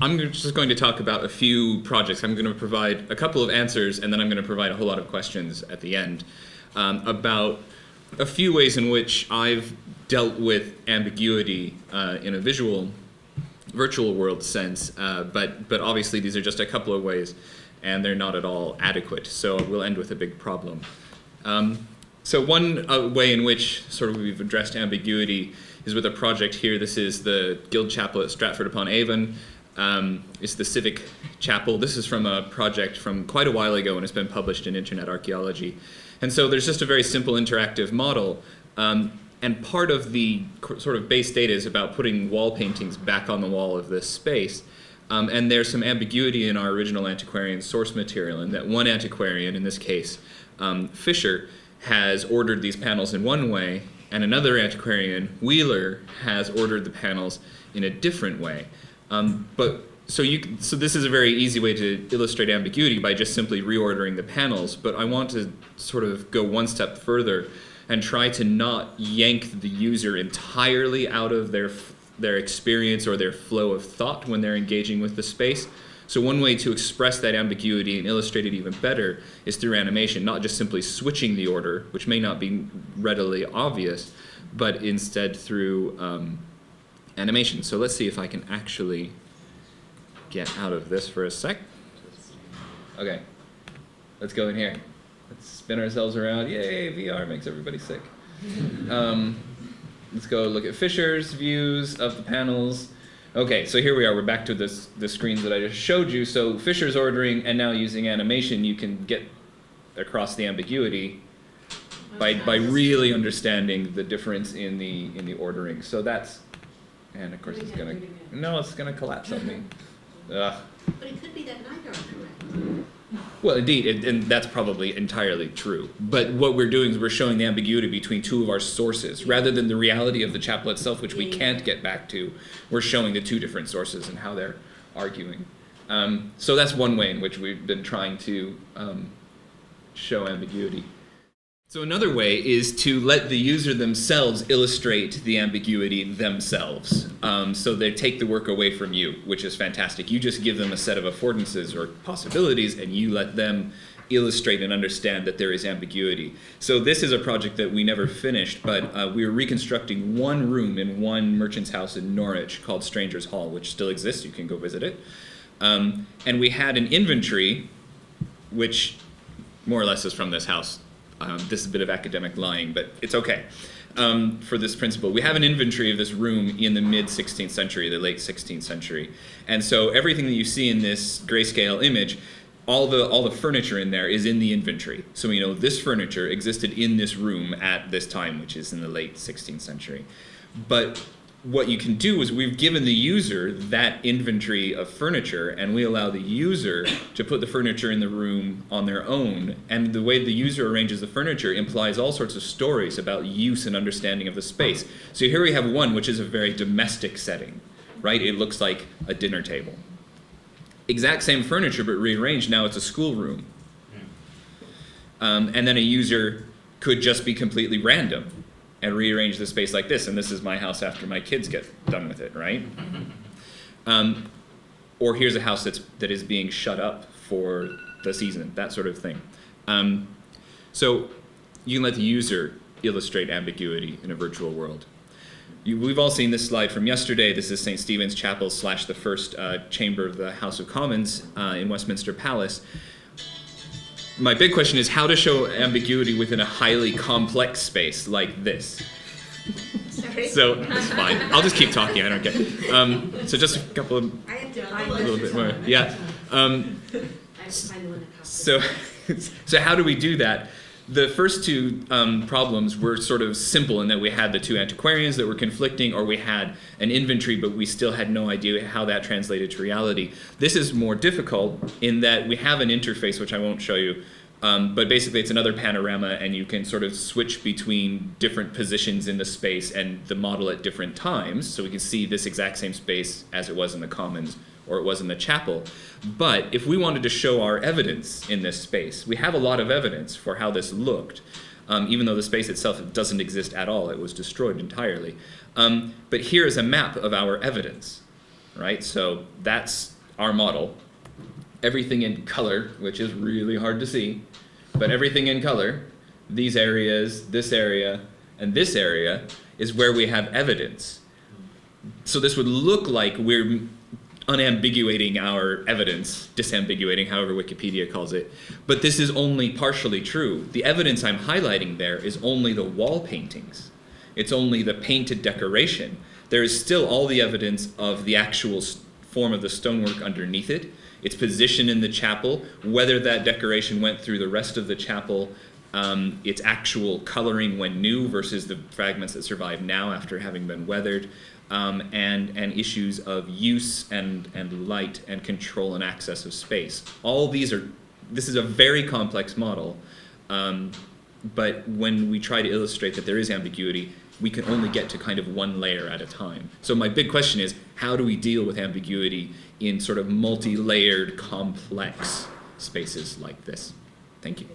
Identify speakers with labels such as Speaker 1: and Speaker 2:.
Speaker 1: I'm just going to talk about a few projects. I'm going to provide a couple of answers, and then I'm going to provide a whole lot of questions at the end about a few ways in which I've dealt with ambiguity in a virtual world sense, but obviously these are just a couple of ways, and they're not at all adequate. So we'll end with a big problem. So one way in which sort of we've addressed ambiguity is with a project here. This is the Guild Chapel at Stratford upon Avon. It's the Civic Chapel. This is from a project from quite a while ago, and it's been published in Internet Archaeology. And so there's just a very simple interactive model. And part of the sort of base data is about putting wall paintings back on the wall of this space. And there's some ambiguity in our original antiquarian source material, in that one antiquarian, in this case Fisher, has ordered these panels in one way, and another antiquarian, Wheeler, has ordered the panels in a different way. So this is a very easy way to illustrate ambiguity by just simply reordering the panels, but I want to sort of go one step further and try to not yank the user entirely out of their experience or their flow of thought when they're engaging with the space. So one way to express that ambiguity and illustrate it even better is through animation, not just simply switching the order, which may not be readily obvious, but instead through animation. So let's see if I can actually get out of this for a sec. Okay, let's go in here. Let's spin ourselves around. Yay, VR makes everybody sick. Let's go look at Fisher's views of the panels. Okay, so here we are. We're back to the screens that I just showed you. So Fisher's ordering, and now using animation, you can get across the ambiguity by really understanding the difference in the ordering. So that's, and of course it's gonna collapse on me. Ugh.
Speaker 2: But it could be that neither are correct.
Speaker 1: Well, indeed, and that's probably entirely true. But what we're doing is we're showing the ambiguity between two of our sources. Rather than the reality of the chapel itself, which we can't get back to, we're showing the two different sources and how they're arguing. So that's one way in which we've been trying to show ambiguity. So another way is to let the user themselves illustrate the ambiguity themselves. So they take the work away from you, which is fantastic. You just give them a set of affordances or possibilities, and you let them illustrate and understand that there is ambiguity. So this is a project that we never finished, but we were reconstructing one room in one merchant's house in Norwich called Stranger's Hall, which still exists. You can go visit it. And we had an inventory, which more or less is from this house. This is a bit of academic lying, but it's okay for this principle. We have an inventory of this room in the mid-16th century, the late 16th century. And so everything that you see in this grayscale image, all the furniture in there is in the inventory. So we know this furniture existed in this room at this time, which is in the late 16th century. But what you can do is we've given the user that inventory of furniture, and we allow the user to put the furniture in the room on their own. And the way the user arranges the furniture implies all sorts of stories about use and understanding of the space. So here we have one which is a very domestic setting, right? It looks like a dinner table. Exact same furniture, but rearranged. Now it's a schoolroom. And then a user could just be completely random and rearrange the space like this, and this is my house after my kids get done with it, right? Or here's a house that is being shut up for the season, that sort of thing. So you can let the user illustrate ambiguity in a virtual world. We've all seen this slide from yesterday. This is St. Stephen's Chapel / the first chamber of the House of Commons in Westminster Palace. My big question is how to show ambiguity within a highly complex space like this.
Speaker 2: Sorry.
Speaker 1: So that's fine. I'll just keep talking. I don't care. So just a couple of
Speaker 2: I have to
Speaker 1: a little bit more. Yeah. So how do we do that? The first two problems were sort of simple in that we had the two antiquarians that were conflicting, or we had an inventory, but we still had no idea how that translated to reality. This is more difficult in that we have an interface, which I won't show you, but basically it's another panorama, and you can sort of switch between different positions in the space and the model at different times. So we can see this exact same space as it was in the Commons or it was in the chapel. But if we wanted to show our evidence in this space, we have a lot of evidence for how this looked, even though the space itself doesn't exist at all. It was destroyed entirely. But here is a map of our evidence. right? So that's our model. Everything in color, which is really hard to see, but everything in color, these areas, this area, and this area, is where we have evidence. So this would look like we're unambiguating our evidence, disambiguating, however Wikipedia calls it, but this is only partially true. The evidence I'm highlighting there is only the wall paintings. It's only the painted decoration. There is still all the evidence of the actual form of the stonework underneath it, its position in the chapel, whether that decoration went through the rest of the chapel, its actual coloring when new versus the fragments that survive now after having been weathered, and issues of use and light and control and access of space. All these are, this is a very complex model, but when we try to illustrate that there is ambiguity, we can only get to kind of one layer at a time. So my big question is, how do we deal with ambiguity in sort of multi-layered, complex spaces like this? Thank you.